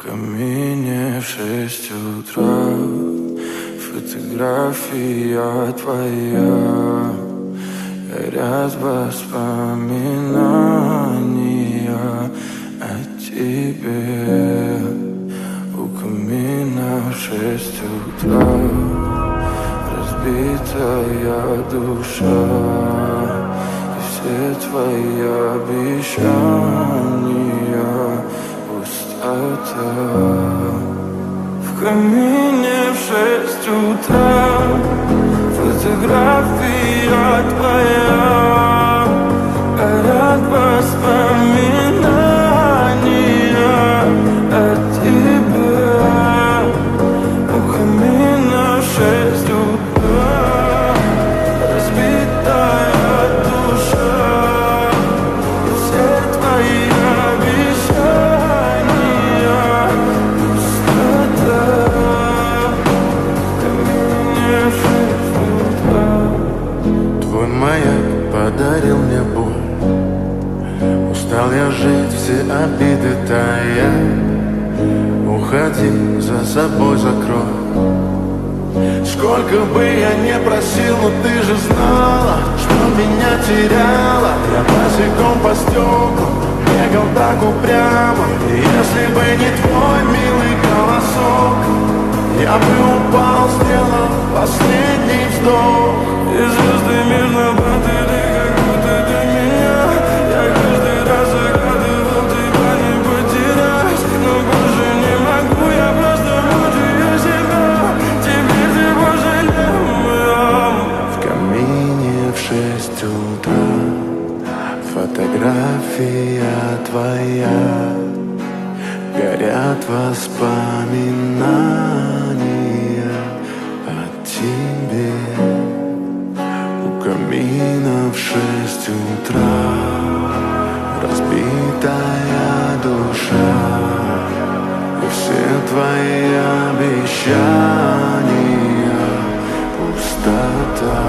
В камине в 6 утра фотография твоя, горят воспоминания о тебе. У камина в 6 утра разбитая душа, и все твои обещания пустота. В камине в 6 утра фотография твоя, горят воспоминания о тебе. У камина в 6 утра разбитая душа, и все твои обещания пустота. В камине в 6 утра. Твой маяк подарил мне боль, устал я жить, все обиды тая. Уходи, за собой закрой. Сколько бы я не просил, но ты же знала, что меня теряла. Я босиком по стеклам бегал так упрямо, и если бы не твой милый голосок, я бы упал, сделал последний вздох. И звезды мирно падали, как будто для меня. Я каждый раз загадывал тебя не потерять, но больше не могу, я просто мучаю себя. Теперь ты пожалел. В камине в 6 утра фотография твоя, горят воспоминания о тебе. У камина в 6 утра разбитая душа, и все твои обещания пустота.